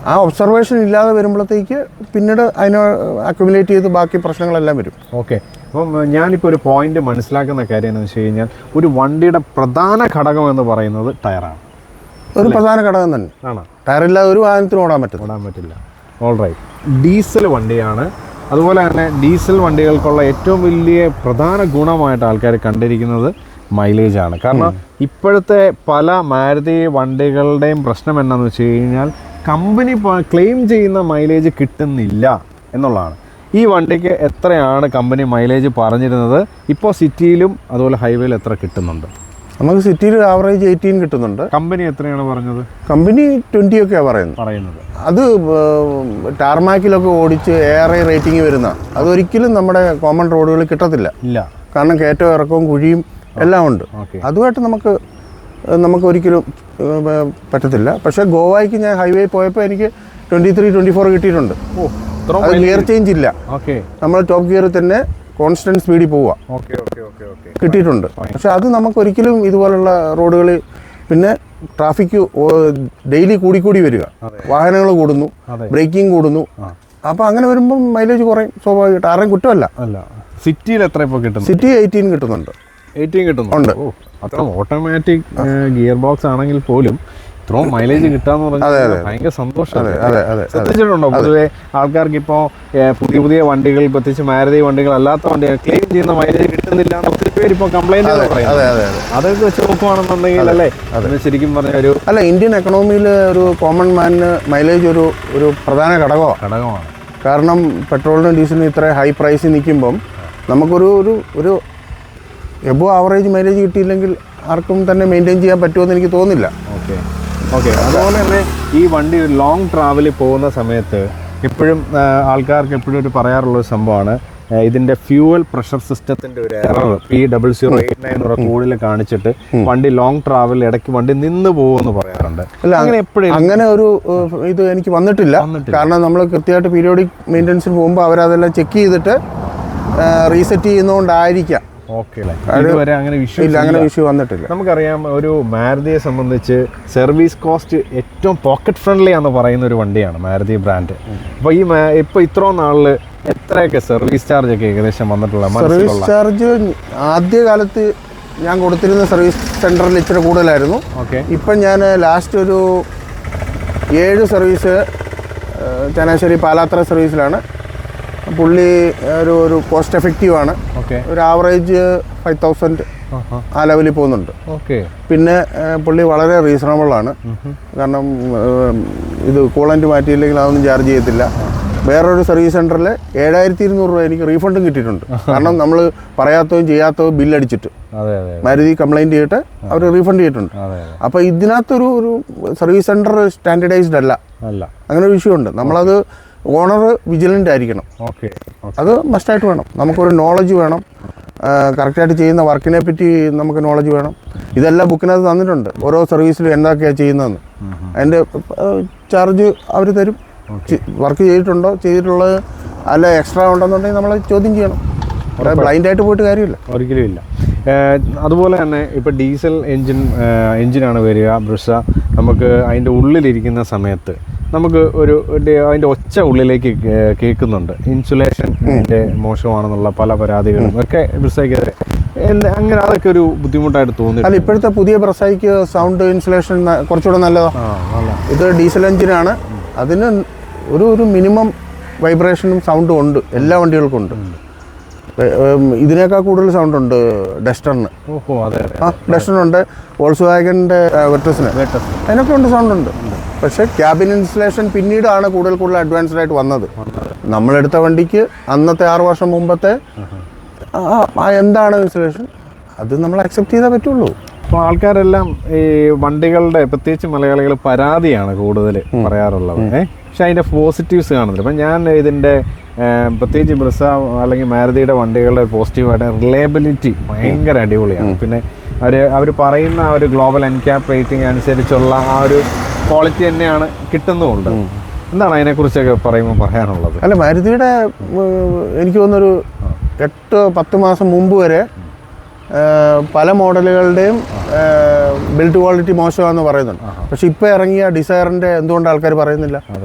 ആ ഒബ്സർവേഷൻ ഇല്ലാതെ വരുമ്പോഴത്തേക്ക് പിന്നീട് അതിനെ അക്യുമുലേറ്റ് ചെയ്ത് ബാക്കി പ്രശ്നങ്ങളെല്ലാം വരും. ഓക്കെ. അപ്പം ഞാനിപ്പോൾ ഒരു പോയിന്റ് മനസ്സിലാക്കുന്ന കാര്യം എന്ന് വെച്ച് കഴിഞ്ഞാൽ, ഒരു വണ്ടിയുടെ പ്രധാന ഘടകം എന്ന് പറയുന്നത് ടയറാണ്. ഒരു പ്രധാന ഘടകം തന്നെ ആണ്. ടയറില്ലാതെ ഒരു വാഹനത്തിന് ഓടാൻ പറ്റില്ല. ഓൾറൈറ്റ്. ഡീസൽ വണ്ടിയാണ്. അതുപോലെ തന്നെ ഡീസൽ വണ്ടികൾക്കുള്ള ഏറ്റവും വലിയ പ്രധാന ഗുണമായിട്ട് ആൾക്കാർ കണ്ടിരിക്കുന്നത് മൈലേജാണ്. കാരണം ഇപ്പോഴത്തെ പല മാരുതി വണ്ടികളുടെയും പ്രശ്നം എന്താണെന്ന് വെച്ച് കഴിഞ്ഞാൽ, കമ്പനി ക്ലെയിം ചെയ്യുന്ന മൈലേജ് കിട്ടുന്നില്ല എന്നുള്ളതാണ്. ഈ വണ്ടിക്ക് എത്രയാണ് കമ്പനി മൈലേജ് പറഞ്ഞിരുന്നത്? ഇപ്പോൾ സിറ്റിയിലും അതുപോലെ ഹൈവേയിലും എത്ര കിട്ടുന്നുണ്ട്? നമുക്ക് സിറ്റിയിൽ ആവറേജ് 18 കിട്ടുന്നുണ്ട്. കമ്പനി എത്രയാണ് പറഞ്ഞത്? കമ്പനി 20 ഒക്കെയാണ് പറയുന്നത്. അത് ടാർമാക്കിലൊക്കെ ഓടിച്ച് ARAI റേറ്റിംഗ് വരുന്ന, അതൊരിക്കലും നമ്മുടെ കോമൺ റോഡുകളിൽ കിട്ടത്തില്ല. കാരണം കയറ്റവും ഇറക്കവും കുഴിയും എല്ലാം ഉണ്ട്. അതുമായിട്ട് നമുക്ക് ഒരിക്കലും പറ്റത്തില്ല. പക്ഷേ ഗോവയ്ക്ക് ഞാൻ ഹൈവേ പോയപ്പോൾ എനിക്ക് 23-24 കിട്ടിയിട്ടുണ്ട്. അത് ഗിയർ ചേഞ്ച് ഇല്ല, നമ്മൾ ടോപ്പ് ഗിയറിൽ തന്നെ കോൺസ്റ്റന്റ് സ്പീഡിൽ പോവുക കിട്ടിയിട്ടുണ്ട്. പക്ഷെ അത് നമുക്കൊരിക്കലും ഇതുപോലുള്ള റോഡുകളിൽ, പിന്നെ ട്രാഫിക് ഡെയിലി കൂടി വരിക, വാഹനങ്ങൾ കൂടുന്നു, ബ്രേക്കിംഗ് കൂടുന്നു. അപ്പോൾ അങ്ങനെ വരുമ്പം മൈലേജ് കുറയും സ്വാഭാവികമായിട്ട്. ആരെയും കുറ്റമല്ല. സിറ്റിയിൽ എത്ര ഇപ്പോൾ കിട്ടുന്നു? സിറ്റി 18 കിട്ടുന്നുണ്ട്. 18 കിട്ടുന്നുണ്ട്. അത്ര ഓട്ടോമാറ്റിക് ഗിയർ ബോക്സ് ആണെങ്കിൽ പോലും ഇത്രയും മൈലേജ് കിട്ടാന്ന് പറഞ്ഞാൽ ഭയങ്കര സന്തോഷം. ശ്രദ്ധിച്ചിട്ടുണ്ടോ പൊതുവെ ആൾക്കാർക്ക് ഇപ്പോൾ പുതിയ പുതിയ വണ്ടികൾ, പ്രത്യേകിച്ച് മാരുതി വണ്ടികൾ അല്ലാത്ത വണ്ടികൾ ക്ലെയിം ചെയ്യുന്ന മൈലേജ് കിട്ടുന്നില്ല എന്ന് ഒത്തിരി പേര് ഇപ്പോൾ കംപ്ലൈന്റ് അതൊക്കെ വെച്ച് നോക്കുവാണെന്നുണ്ടെങ്കിൽ അല്ലേ അതിന് ശരിക്കും പറഞ്ഞ ഒരു ഇന്ത്യൻ എക്കണോമിയിൽ ഒരു കോമൺ മാനിന് മൈലേജ് ഒരു പ്രധാന ഘടകമാണ്. കാരണം പെട്രോളിനും ഡീസലിനും ഇത്ര ഹൈ പ്രൈസിൽ നിൽക്കുമ്പം നമുക്കൊരു ഒരു എബോ ആവറേജ് മൈലേജ് കിട്ടിയില്ലെങ്കിൽ ആർക്കും തന്നെ മെയിൻറ്റെയിൻ ചെയ്യാൻ പറ്റുമെന്ന് എനിക്ക് തോന്നുന്നില്ല. ഓക്കെ അതുപോലെ തന്നെ ഈ വണ്ടി ലോങ് ട്രാവലിൽ പോകുന്ന സമയത്ത് എപ്പോഴും ആൾക്കാർക്ക് എപ്പോഴും ഒരു പറയാറുള്ളൊരു സംഭവമാണ് ഇതിൻ്റെ ഫ്യൂവൽ പ്രഷർ സിസ്റ്റത്തിൻ്റെ ഒരു എറർ P0089 കൂടുതൽ കാണിച്ചിട്ട് വണ്ടി ലോങ് ട്രാവൽ ഇടയ്ക്ക് വണ്ടി നിന്ന് പോകുമെന്ന് പറയാറുണ്ട്. അങ്ങനെ ഒരു ഇത് എനിക്ക് വന്നിട്ടില്ല. കാരണം നമ്മൾ കൃത്യമായിട്ട് പീരിയോഡിക് മെയിൻ്റെനൻസിന് പോകുമ്പോൾ അവരതെല്ലാം ചെക്ക് ചെയ്തിട്ട് റീസെറ്റ് ചെയ്യുന്നതുകൊണ്ടായിരിക്കാം. അങ്ങനെ ഇഷ്യൂ വന്നിട്ടില്ല. നമുക്കറിയാം ഒരു മാരുതിയെ സംബന്ധിച്ച് സർവീസ് കോസ്റ്റ് ഏറ്റവും പോക്കറ്റ് ഫ്രണ്ട്ലി ആണെന്ന് പറയുന്ന ഒരു വണ്ടിയാണ് മാരുതി ബ്രാൻഡ്. അപ്പോൾ ഇപ്പോൾ ഇത്രയും നാളിൽ എത്രയൊക്കെ സർവീസ് ചാർജ് ഒക്കെ ഏകദേശം വന്നിട്ടുള്ള? സർവീസ് ചാർജ് ആദ്യകാലത്ത് ഞാൻ കൊടുത്തിരുന്ന സർവീസ് സെൻറ്ററിൽ ഇച്ചിരി കൂടുതലായിരുന്നു. ഇപ്പം ഞാൻ ലാസ്റ്റ് ഒരു 7 സർവീസ് ചങ്ങനാശ്ശേരി പാലാത്ര സർവീസിലാണ്. പുള്ളി ഒരു കോസ്റ്റ് എഫക്റ്റീവാണ്. ഒരു ആവറേജ് 5000 ആ ലെവലിൽ പോകുന്നുണ്ട്. പിന്നെ പുള്ളി വളരെ റീസണബിളാണ്. കാരണം ഇത് കൂളൻ്റ് മാറ്റിയില്ലെങ്കിൽ അതൊന്നും ചാർജ് ചെയ്യത്തില്ല. വേറൊരു സർവീസ് സെൻറ്ററിൽ 7200 രൂപ എനിക്ക് റീഫണ്ടും കിട്ടിയിട്ടുണ്ട്. കാരണം നമ്മൾ പറയാത്തതും ചെയ്യാത്തതും ബില്ലടിച്ചിട്ട് മാരുതി കംപ്ലൈൻറ്റ് ചെയ്തിട്ട് അവർ റീഫണ്ട് ചെയ്തിട്ടുണ്ട്. അപ്പോൾ ഇതിനകത്തൊരു സർവീസ് സെൻറ്റർ സ്റ്റാൻഡേർഡൈസ്ഡ് അല്ല. അങ്ങനെ ഒരു ഇഷ്യൂ ഉണ്ട്. നമ്മളത് ഓണർ വിജിലൻ്റ് ആയിരിക്കണം. അത് മസ്റ്റായിട്ട് വേണം. നമുക്കൊരു നോളജ് വേണം. കറക്റ്റായിട്ട് ചെയ്യുന്ന വർക്കിനെ പറ്റി നമുക്ക് നോളജ് വേണം. ഇതെല്ലാം ബുക്കിനകത്ത് തന്നിട്ടുണ്ട്. ഓരോ സർവീസിലും എന്തൊക്കെയാണ് ചെയ്യുന്നതെന്ന്. അതിൻ്റെ ചാർജ് അവർ തരും. വർക്ക് ചെയ്തിട്ടുള്ളത് അല്ല എക്സ്ട്രാ ഉണ്ടെന്നുണ്ടെങ്കിൽ നമ്മൾ ചോദ്യം ചെയ്യണം. ബ്ലൈൻഡായിട്ട് പോയിട്ട് കാര്യമില്ല, ഒരിക്കലും ഇല്ല. അതുപോലെ തന്നെ ഇപ്പോൾ ഡീസൽ എൻജിനാണ് വരിക ബ്രിസ. നമുക്ക് അതിൻ്റെ ഉള്ളിലിരിക്കുന്ന സമയത്ത് നമുക്ക് അതിൻ്റെ ഒച്ച ഉള്ളിലേക്ക് കേൾക്കുന്നുണ്ട്. ഇൻസുലേഷൻ അതിൻ്റെ മോശമാണെന്നുള്ള പല പരാതികളും ഒക്കെ ബ്രിസയ്ക്കെതിരെ. അങ്ങനെ അതൊക്കെ ഒരു ബുദ്ധിമുട്ടായിട്ട് തോന്നി. അല്ല, ഇപ്പോഴത്തെ പുതിയ ബ്രിസയ്ക്ക് സൗണ്ട് ഇൻസുലേഷൻ കുറച്ചുകൂടെ നല്ലതാണ്. ഇത് ഡീസൽ എൻജിനാണ്. അതിന് ഒരു മിനിമം വൈബ്രേഷനും സൗണ്ടും ഉണ്ട്. എല്ലാ വണ്ടികൾക്കും ഉണ്ട്. ഇതിനേക്കാൾ കൂടുതൽ സൗണ്ട് ഉണ്ട് ഡസ്റ്ററിന്. ഡസ്റ്ററിനുണ്ട്. വോൾസ്വാഗൻ്റെ വെർട്ടസിന് അതിനൊക്കെ ഉണ്ട്, സൗണ്ട് ഉണ്ട്. പക്ഷേ ക്യാബിൻ ഇൻസുലേഷൻ പിന്നീടാണ് കൂടുതൽ അഡ്വാൻസ്ഡ് ആയിട്ട് വന്നത്. നമ്മളെടുത്ത വണ്ടിക്ക് അന്നത്തെ 6 വർഷം മുമ്പത്തെ എന്താണ് ഇൻസുലേഷൻ അത് നമ്മൾ അക്സെപ്റ്റ് ചെയ്താൽ പറ്റുള്ളൂ. അപ്പോൾ ആൾക്കാരെല്ലാം ഈ വണ്ടികളുടെ പ്രത്യേകിച്ച് മലയാളികൾ പരാതിയാണ് കൂടുതൽ പറയാറുള്ളത്. പക്ഷെ അതിൻ്റെ പോസിറ്റീവ്സ് കാണുന്നില്ല. അപ്പം ഞാൻ ഇതിൻ്റെ പ്രത്യേകിച്ച് ബ്രിസ അല്ലെങ്കിൽ മാരുതിയുടെ വണ്ടികളുടെ പോസിറ്റീവായിട്ട് റിലയബിലിറ്റി ഭയങ്കര അടിപൊളിയാണ്. പിന്നെ അവർ പറയുന്ന ആ ഒരു ഗ്ലോബൽ എൻക്യാപ് റേറ്റിംഗ് അനുസരിച്ചുള്ള ആ ഒരു ക്വാളിറ്റി തന്നെയാണ് കിട്ടുന്നുമുണ്ട്. എന്താണ് അതിനെക്കുറിച്ചൊക്കെ പറയാനുള്ളത്? അല്ല, മാരുതിയുടെ എനിക്ക് തോന്നുന്നൊരു 8-10 മാസം മുമ്പ് വരെ പല മോഡലുകളുടെയും ബിൽഡ് ക്വാളിറ്റി മോശമാണെന്ന് പറയുന്നുണ്ട്. പക്ഷെ ഇപ്പോൾ ഇറങ്ങിയ ഡിസയറിൻ്റെ എന്തുകൊണ്ട് ആൾക്കാർ പറയുന്നില്ല?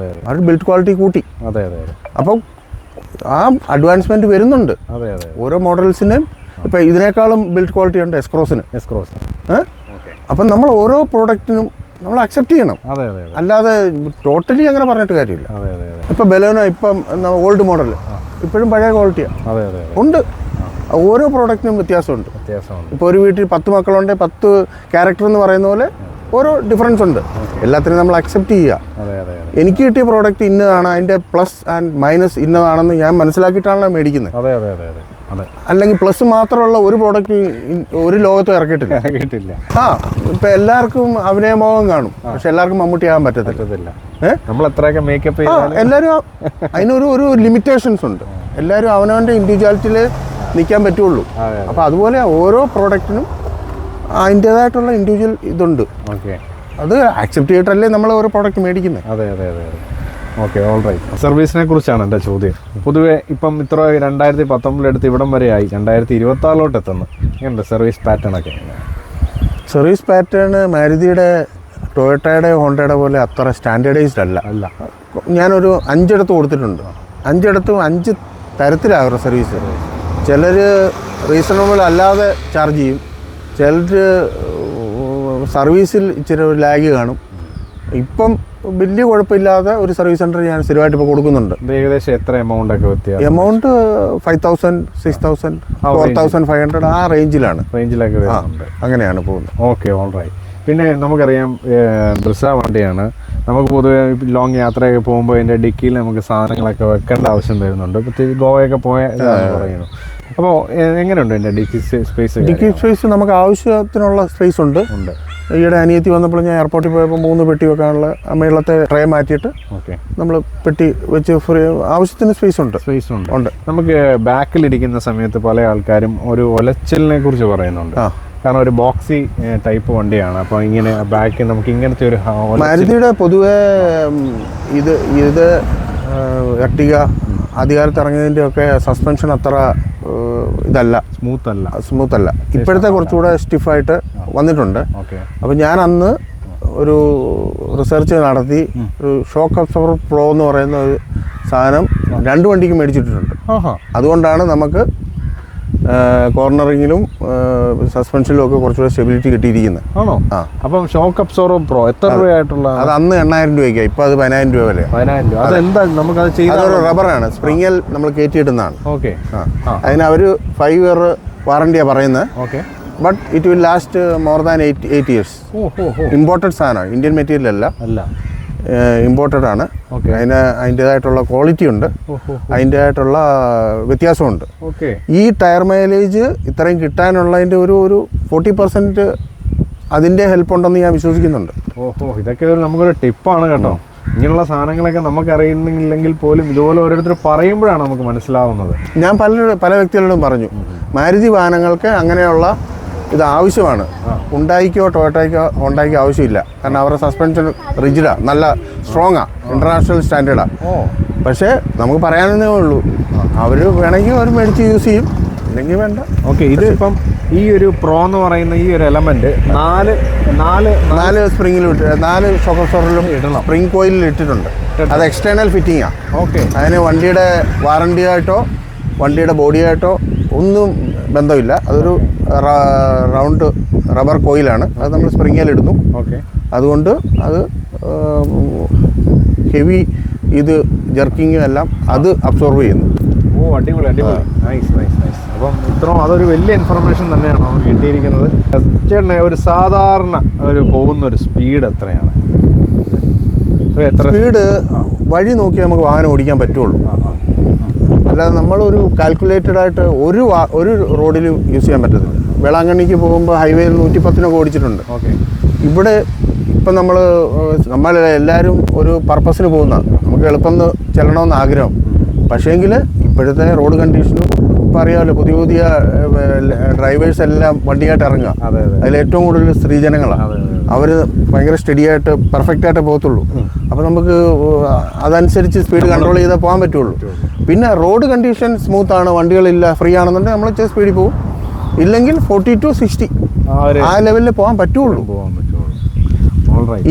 അവർ ബിൽഡ് ക്വാളിറ്റി കൂട്ടി. അപ്പം ആ അഡ്വാൻസ്മെന്റ് വരുന്നുണ്ട് ഓരോ മോഡൽസിനും. ഇപ്പം ഇതിനേക്കാളും ബിൽഡ് ക്വാളിറ്റി ഉണ്ട് എസ്ക്രോസിന്. അപ്പം നമ്മൾ ഓരോ പ്രോഡക്റ്റിനും നമ്മൾ അക്സെപ്റ്റ് ചെയ്യണം. അല്ലാതെ ടോട്ടലി അങ്ങനെ പറഞ്ഞിട്ട് കാര്യമില്ല. ഇപ്പം ബലോനോ ഇപ്പം ഓൾഡ് മോഡൽ ഇപ്പോഴും പഴയ ക്വാളിറ്റിയാണ് ഉണ്ട്. ഓരോ പ്രോഡക്റ്റിനും വ്യത്യാസമുണ്ട്. ഇപ്പോൾ ഒരു വീട്ടിൽ 10 മക്കളുണ്ട്, 10 ക്യാരക്ടർ എന്ന് പറയുന്ന പോലെ ഓരോ ഡിഫറൻസ് ഉണ്ട്. എല്ലാത്തിനും നമ്മൾ അക്സെപ്റ്റ് ചെയ്യുക. എനിക്ക് കിട്ടിയ പ്രോഡക്റ്റ് ഇന്നതാണ്, അതിൻ്റെ പ്ലസ് ആൻഡ് മൈനസ് ഇന്നതാണെന്ന് ഞാൻ മനസ്സിലാക്കിയിട്ടാണ് മേടിക്കുന്നത്. അല്ലെങ്കിൽ പ്ലസ് മാത്രമുള്ള ഒരു പ്രോഡക്റ്റ് ഒരു ലോകത്തും ഇറക്കിയിട്ടില്ല. ഇപ്പം എല്ലാവർക്കും അഭിനയമോഹം കാണും, പക്ഷെ എല്ലാവർക്കും മമ്മൂട്ടി ആകാൻ പറ്റത്തില്ല. എല്ലാവരും അതിനൊരു ലിമിറ്റേഷൻസ് ഉണ്ട്. എല്ലാവരും അവനവൻ്റെ ഇൻഡിവിജ്വാലിറ്റിയിൽ നിൽക്കാൻ പറ്റുള്ളൂ. അപ്പോൾ അതുപോലെ ഓരോ പ്രോഡക്റ്റിനും അതിൻ്റേതായിട്ടുള്ള ഇൻഡിവിജ്വൽ ഇതുണ്ട്. അത് ആക്സെപ്റ്റ് ചെയ്തിട്ടല്ലേ നമ്മൾ ഓരോ പ്രോഡക്റ്റ് മേടിക്കുന്നത്. Okay, all right. സർവീസിനെ കുറിച്ചാണ് എൻ്റെ ചോദ്യം. പൊതുവേ ഇപ്പം ഇത്ര 2019 എടുത്ത് ഇവിടം വരെയായി, 2026 എത്തുന്നു. എങ്ങനെയുണ്ട് സർവീസ് പാറ്റേൺ ഒക്കെ? സർവീസ് പാറ്റേൺ മാരുതിയുടെ, ടൊയോട്ടയുടെ, ഹോണ്ടയുടെ പോലെ അത്ര സ്റ്റാൻഡേർഡൈസ്ഡ് അല്ല. ഞാനൊരു 5 ഇടത്ത് കൊടുത്തിട്ടുണ്ട്. 5 ഇടത്തും 5 തരത്തിലാകും സർവീസ്. ചിലർ റീസണബിൾ അല്ലാതെ ചാർജ് ചെയ്യും, ചിലർ സർവീസിൽ ഇച്ചിരി ലാഗ് കാണും, ഇപ്പം വലിയ കുഴപ്പമില്ലാതെ ഒരു സർവീസ് സെൻറ്റർ ഞാൻ സ്ഥിരമായിട്ട് ഇപ്പോൾ കൊടുക്കുന്നുണ്ട്. ഏകദേശം എത്ര എമൗണ്ട് ഒക്കെ വ്യത്യാസം? എമൗണ്ട് 5,000, 6,000, 4,500 ആ റേഞ്ചിലൊക്കെ വരുന്നുണ്ട്. അങ്ങനെയാണ് പോകുന്നത്. Okay, alright. പിന്നെ നമുക്കറിയാം ബ്രിസ വണ്ടിയാണ്. നമുക്ക് പൊതുവെ ലോങ് യാത്രയൊക്കെ പോകുമ്പോൾ അതിൻ്റെ ഡിക്കിയിൽ നമുക്ക് സാധനങ്ങളൊക്കെ വെക്കേണ്ട ആവശ്യം വരുന്നുണ്ട്. പ്രത്യേകിച്ച് ഗോവയൊക്കെ പോയ പറയുന്നു. അപ്പോൾ എങ്ങനെയുണ്ട് എൻ്റെ ഡിക്കി സ്പേസ്? ഡിക്കി സ്പേസ് നമുക്ക് ആവശ്യത്തിനുള്ള സ്പേസ് ഉണ്ട്. ഈയിടെ അനിയത്തി വന്നപ്പോൾ ഞാൻ എയർപോർട്ടിൽ പോയപ്പോൾ 3 പെട്ടി വെക്കാനുള്ള മേളത്തെ ട്രേ മാറ്റിയിട്ട് നമ്മൾ പെട്ടി വെച്ച് ഫ്രീ ആവശ്യത്തിന് സ്പേസ് ഉണ്ട്. നമുക്ക് ബാക്കിലിരിക്കുന്ന സമയത്ത് പല ആൾക്കാരും ഒരു ഒലച്ചലിനെ കുറിച്ച് പറയുന്നുണ്ട്. കാരണം ഒരു ബോക്സി ടൈപ്പ് വണ്ടിയാണ്. അപ്പോൾ ഇങ്ങനെ ബാക്കിൽ നമുക്ക് ഇങ്ങനത്തെ ഒരു മാരുതിയുടെ പൊതുവേ ഇത് എർട്ടിഗ ആദ്യകാലത്ത് ഇറങ്ങിയതിൻ്റെ ഒക്കെ സസ്പെൻഷൻ അത്ര ഇതല്ല, സ്മൂത്ത് അല്ല. ഇപ്പോഴത്തെ കുറച്ചുകൂടെ സ്റ്റിഫായിട്ട് വന്നിട്ടുണ്ട്. അപ്പോൾ ഞാൻ അന്ന് ഒരു റിസർച്ച് നടത്തി ഒരു ഷോക്ക് അബ്സോർബർ പ്രോ എന്ന് പറയുന്ന ഒരു സാധനം 2 വണ്ടിക്ക് മേടിച്ചിട്ടുണ്ട്. അതുകൊണ്ടാണ് നമുക്ക് കോർണറിങ്ങിലും സസ്പെൻഷനിലും ഒക്കെ കുറച്ചുകൂടെ സ്റ്റെബിലിറ്റി കിട്ടിയിരിക്കുന്നത്. ആണോ? അപ്പം ഷോക്ക് അബ്സോർബർ പ്രോ എത്ര രൂപയായിട്ടുള്ള? അത് അന്ന് 8,000 രൂപയ്ക്ക്, ഇപ്പൊ അത് 10,000 രൂപ വില. 10,000 രൂപ. അതെന്താ നമുക്കത് ചെയ്ത? അതൊരു റബ്ബറാണ്, സ്പ്രിങ്ങിൽ നമ്മൾ കയറ്റിയിടുന്നതാണ്. ഓക്കെ. അതിന് അവർ 5 year വാറണ്ടിയാണ് പറയുന്നത്. Okay. But it will last more than 8 years. Imported സാധനമാണ്, ഇന്ത്യൻ മെറ്റീരിയൽ അല്ല, ഇമ്പോർട്ടഡ് ആണ്. അതിൻ്റെതായിട്ടുള്ള ക്വാളിറ്റി ഉണ്ട്, അതിൻ്റെതായിട്ടുള്ള വ്യത്യാസമുണ്ട്. ഈ ടയർ മൈലേജ് ഇത്രയും കിട്ടാനുള്ളതിൻ്റെ ഒരു 40% അതിൻ്റെ ഹെൽപ്പ് ഉണ്ടെന്ന് ഞാൻ വിശ്വസിക്കുന്നുണ്ട്. ഇതൊക്കെ നമുക്കൊരു ടിപ്പാണ് കേട്ടോ. ഇങ്ങനെയുള്ള സാധനങ്ങളൊക്കെ നമുക്ക് അറിയുന്നില്ലെങ്കിൽ പോലും ഇതുപോലെ ഓരോരുത്തർ പറയുമ്പോഴാണ് നമുക്ക് മനസ്സിലാവുന്നത്. ഞാൻ പല വ്യക്തികളോടും പറഞ്ഞു, മാരുതി വാഹനങ്ങൾക്ക് അങ്ങനെയുള്ള ഇത് ആവശ്യമാണ്. ഉണ്ടായിക്കോ ടൊയോട്ടയ്ക്കോ ഹോണ്ടയ്ക്കോ ആവശ്യമില്ല. കാരണം അവരുടെ സസ്പെൻഷൻ റിജിഡാണ്, നല്ല സ്ട്രോങ്ങാണ്, ഇൻ്റർനാഷണൽ സ്റ്റാൻഡേർഡാണ്. പക്ഷേ നമുക്ക് പറയാനേ ഉള്ളൂ, അവർ വേണമെങ്കിൽ അവർ മേടിച്ച് യൂസ് ചെയ്യും, ഇല്ലെങ്കിൽ വേണ്ട. ഓക്കെ. ഇത് ഇപ്പം ഈ ഒരു പ്രോ എന്ന് പറയുന്ന ഈ ഒരു എലമെന്റ് 4 സ്പ്രിങ്ങിൽ 4 ഷോക്ക് അബ്സോർബറിലും സ്പ്രിംഗ് കോയിലിൽ ഇട്ടിട്ടുണ്ട്. അത് എക്സ്റ്റേണൽ ഫിറ്റിംഗാണ്. ഓക്കെ. അതിന് വണ്ടിയുടെ വാറണ്ടിയായിട്ടോ വണ്ടിയുടെ ബോഡിയായിട്ടോ ഒന്നും ബന്ധമില്ല. അതൊരു റൗണ്ട് റബ്ബർ കോയിലാണ്, അത് നമ്മൾ സ്പ്രിങ്ങിലിടുന്നു. ഓക്കെ. അതുകൊണ്ട് അത് ഹെവി ഇത് ജർക്കിങ്ങും എല്ലാം അത് അബ്സോർവ് ചെയ്യുന്നു. അടിപൊളി. നൈസ്. അപ്പം ഇത്രയും അതൊരു വലിയ ഇൻഫർമേഷൻ തന്നെയാണ് നമുക്ക് കിട്ടിയിരിക്കുന്നത്. ചേട്ടനെ ഒരു സാധാരണ പോകുന്ന ഒരു സ്പീഡ് എത്രയാണ്? സ്പീഡ് വഴി നോക്കി നമുക്ക് വാഹനം ഓടിക്കാൻ പറ്റുള്ളൂ. അല്ലാതെ നമ്മളൊരു കാൽക്കുലേറ്റഡ് ആയിട്ട് ഒരു റോഡിലും യൂസ് ചെയ്യാൻ പറ്റത്തില്ല. വേളാങ്കണ്ണിക്ക് പോകുമ്പോൾ ഹൈവേയിൽ 110 ഓടിച്ചിട്ടുണ്ട്. ഇവിടെ ഇപ്പം നമ്മളെല്ലാവരും ഒരു പർപ്പസിന് പോകുന്ന, നമുക്ക് എളുപ്പം ചെല്ലണമെന്ന് ആഗ്രഹം. പക്ഷേങ്കിൽ ഇപ്പോഴത്തെ റോഡ് കണ്ടീഷനും ഇപ്പം അറിയാമല്ലോ, പുതിയ ഡ്രൈവേഴ്സ് എല്ലാം വണ്ടിയായിട്ട് ഇറങ്ങുക. അതിലേറ്റവും കൂടുതൽ സ്ത്രീജനങ്ങളാണ്. അവർ ഭയങ്കര സ്റ്റഡിയായിട്ട് പെർഫെക്റ്റായിട്ട് പോകത്തുള്ളൂ. അപ്പോൾ നമുക്ക് അതനുസരിച്ച് സ്പീഡ് കൺട്രോൾ ചെയ്താൽ പോകാൻ പറ്റുള്ളൂ. പിന്നെ റോഡ് കണ്ടീഷൻ സ്മൂത്താണ്, വണ്ടികളില്ല, ഫ്രീ ആണെന്നുണ്ടെങ്കിൽ നമ്മൾ ഇച്ചിരി സ്പീഡിൽ പോകും. ഇല്ലെങ്കിൽ 40 to 60 ആ ലെവലിൽ പോകാൻ പറ്റുള്ളൂ.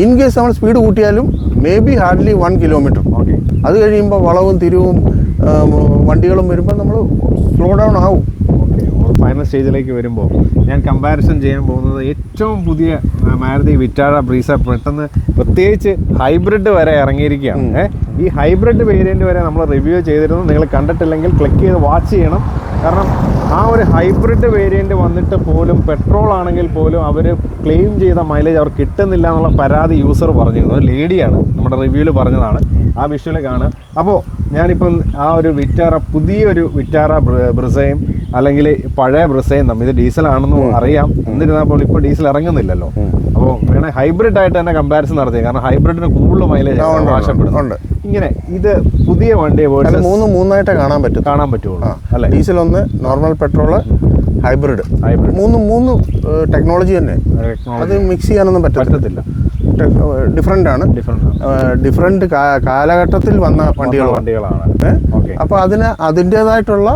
ഇൻ കേസ് നമ്മൾ സ്പീഡ് കൂട്ടിയാലും മേ ബി ഹാർഡ്ലി 1 kilometer. അത് കഴിയുമ്പോൾ വളവും തിരിവും വണ്ടികളും വരുമ്പോൾ നമ്മൾ സ്ലോ ഡൗൺ ആവും. ഫൈനൽ സ്റ്റേജിലേക്ക് വരുമ്പോൾ ഞാൻ കമ്പാരിസൺ ചെയ്യാൻ പോകുന്നത് ഏറ്റവും പുതിയ മാരുതി വിറ്റാര ബ്രീസ. പെട്ടെന്ന് പ്രത്യേകിച്ച് ഹൈബ്രിഡ് വരെ ഇറങ്ങിയിരിക്കുകയാണ്. ഈ ഹൈബ്രിഡ് വേരിയൻറ്റ് വരെ നമ്മൾ റിവ്യൂ ചെയ്തിരുന്നു. നിങ്ങൾ കണ്ടിട്ടില്ലെങ്കിൽ ക്ലിക്ക് ചെയ്ത് വാച്ച് ചെയ്യണം. കാരണം ആ ഒരു ഹൈബ്രിഡ് വേരിയൻറ്റ് വന്നിട്ട് പോലും പെട്രോൾ ആണെങ്കിൽ പോലും അവർ ക്ലെയിം ചെയ്ത മൈലേജ് അവർ കിട്ടുന്നില്ല എന്നുള്ള പരാതി യൂസർ പറഞ്ഞിരുന്നു. ഒരു ലേഡിയാണ് നമ്മുടെ റിവ്യൂവിൽ പറഞ്ഞതാണ്. ആ വിഷ്വൽ കാണുക. അപ്പോൾ ഞാനിപ്പം ആ ഒരു പുതിയൊരു വിറ്റാര ബ്രിസയും അല്ലെങ്കിൽ പഴയ ബ്രിസയും തമ്മിൽ, ഇത് ഡീസലാണെന്ന് അറിയാം, എന്നിരുന്നാൽ പോലും ഇപ്പോൾ ഡീസൽ ഇറങ്ങുന്നില്ലല്ലോ. അപ്പോൾ വേണമെങ്കിൽ ഹൈബ്രിഡ് ആയിട്ട് തന്നെ കമ്പാരിസൺ നടത്തി. കാരണം ഹൈബ്രിഡിന് കൂടുതൽ മൈലേജ് ആവശ്യപ്പെടുന്നുണ്ട്. ഇങ്ങനെ ഇത് പുതിയ വണ്ടിയെ മൂന്നായിട്ട് കാണാൻ പറ്റുള്ളൂ അല്ലേ? ഡീസൽ ഒന്ന്, നോർമൽ പെട്രോള്, ഹൈബ്രിഡ്. മൂന്ന് ടെക്നോളജി തന്നെ. അത് മിക്സ് ചെയ്യാനൊന്നും പറ്റത്തില്ല. ഡിഫറെന്റ് കാലഘട്ടത്തിൽ വന്ന വണ്ടികളാണ്. അപ്പോൾ അതിൻ്റെതായിട്ടുള്ള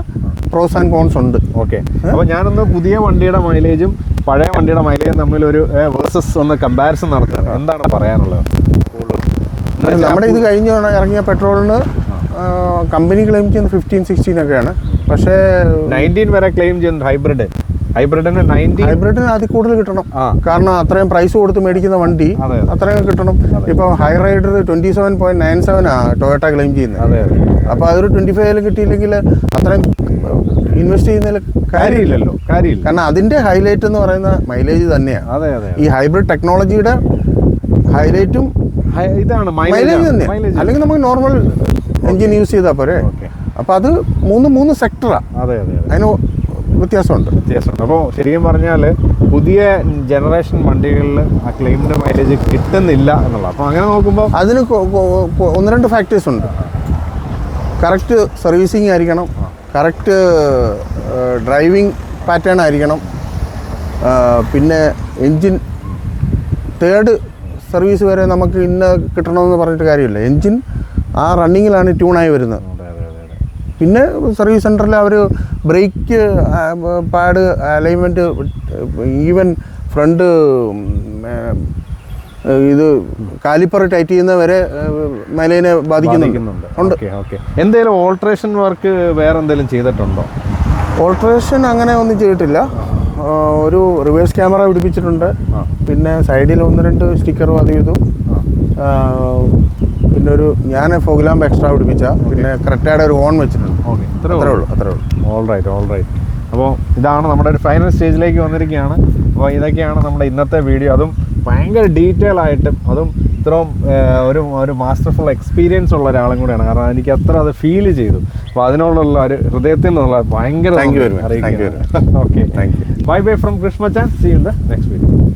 പ്രോസ് ആൻഡ് കോൺസ് ഉണ്ട്. ഓക്കെ. അപ്പോൾ ഞാനൊന്ന് പുതിയ വണ്ടിയുടെ മൈലേജും പഴയ വണ്ടിയുടെ മൈലേജും തമ്മിലൊരു വേഴ്സസ് ഒന്ന് കമ്പാരിസൺ നടത്തുന്നത്. എന്താണ് പറയാനുള്ളത്? നമ്മുടെ ഇത് കഴിഞ്ഞ ഇറങ്ങിയ പെട്രോളിന് കമ്പനി ക്ലെയിം ചെയ്യുന്നത് 15-16 ഒക്കെയാണ്. പക്ഷേ 19 വരെ ക്ലെയിം ചെയ്യുന്നത് ഹൈബ്രിഡ്. ഹൈബ്രിഡിന് 90. ഹൈബ്രിഡിന് അതിൽ കൂടുതൽ കിട്ടണം. ആ. കാരണം അത്രയും പ്രൈസ് കൊടുത്ത് മേടിക്കുന്ന വണ്ടി അതെ. അത്രയും കിട്ടണം. ഇപ്പോൾ ഹൈ റൈഡർ 27.97 ടൊയോട്ട ക്ലെയിം ചെയ്യുന്നത്. അതെ. അപ്പോൾ അതൊരു 25 കിട്ടിയില്ലെങ്കിൽ അത്രയും ഇൻവെസ്റ്റ് ചെയ്യുന്നതിൽ കാര്യമില്ലല്ലോ. കാര്യമില്ല. കാരണം അതിൻ്റെ ഹൈലൈറ്റ് എന്ന് പറയുന്ന മൈലേജ് തന്നെയാണ്. അതെ അതെ. ഈ ഹൈബ്രിഡ് ടെക്നോളജിയുടെ ഹൈലൈറ്റും ഇതാണ് മൈലേജ് തന്നെ. അല്ലെങ്കിൽ നമുക്ക് നോർമൽ എഞ്ചിൻ യൂസ് ചെയ്താൽ പോരെ. അപ്പോൾ അത് മൂന്ന് സെക്ടറാണ്. അതെ അതെ. അതിന് വ്യത്യാസമുണ്ട്. അപ്പോൾ ശരിക്കും പറഞ്ഞാൽ പുതിയ ജനറേഷൻ വണ്ടികളിൽ ആ ക്ലെയിംഡ് മൈലേജ് കിട്ടുന്നില്ല എന്നുള്ളത്. അപ്പോൾ അങ്ങനെ നോക്കുമ്പോൾ അതിന് 1-2 ഫാക്ടേഴ്സ് ഉണ്ട്. കറക്റ്റ് സർവീസിങ് ആയിരിക്കണം, കറക്റ്റ് ഡ്രൈവിംഗ് പാറ്റേൺ ആയിരിക്കണം, പിന്നെ എൻജിൻ തേർഡ് സർവീസ് വരെ നമുക്ക് ഇന്ന കിട്ടണമെന്ന് പറഞ്ഞിട്ട് കാര്യമില്ല. എൻജിൻ ആ റണ്ണിങ്ങിലാണ് ട്യൂണായി വരുന്നത്. പിന്നെ സർവീസ് സെൻറ്ററിൽ അവർ brake pad alignment even front ഇത് കാലിപ്പർ ടൈറ്റ് ചെയ്യുന്നവരെ മൈലേജിനെ ബാധിക്കുന്നുണ്ട്. ഉണ്ട്. എന്തെങ്കിലും ഓൾട്രേഷൻ വർക്ക് വേറെ എന്തെങ്കിലും ചെയ്തിട്ടുണ്ടോ? ഓൾട്രേഷൻ അങ്ങനെ ഒന്നും ചെയ്തിട്ടില്ല. ഒരു റിവേഴ്സ് ക്യാമറ പിടിപ്പിച്ചിട്ടുണ്ട്. പിന്നെ സൈഡിൽ 1-2 സ്റ്റിക്കറും അത് ചെയ്തു. പിന്നെ ഞാൻ ഫോഗ് ലാമ്പ് എക്സ്ട്രാ പിടിപ്പിച്ച, പിന്നെ ക്രെറ്റയുടെ ഒരു ഹോൺ വെച്ചിട്ടുണ്ട്. അത്രേ ഉള്ളൂ. All right. അപ്പോൾ ഇതാണ് നമ്മുടെ ഒരു ഫൈനൽ സ്റ്റേജിലേക്ക് വന്നിരിക്കുകയാണ്. അപ്പോൾ ഇതൊക്കെയാണ് നമ്മുടെ ഇന്നത്തെ വീഡിയോ. അതും ഭയങ്കര ഡീറ്റെയിൽ ആയിട്ടും അതും ഇത്രയും ഒരു മാസ്റ്റർഫുൾ എക്സ്പീരിയൻസ് ഉള്ള ഒരാളും കൂടെയാണ്. കാരണം എനിക്ക് അത്ര അത് ഫീൽ ചെയ്തു. അപ്പോൾ അതിനോടുള്ള ഒരു ഹൃദയത്തിൽ നിന്നുള്ള ഭയങ്കര thank you very much. Okay, bye from Krishna Machan. See you in the next video.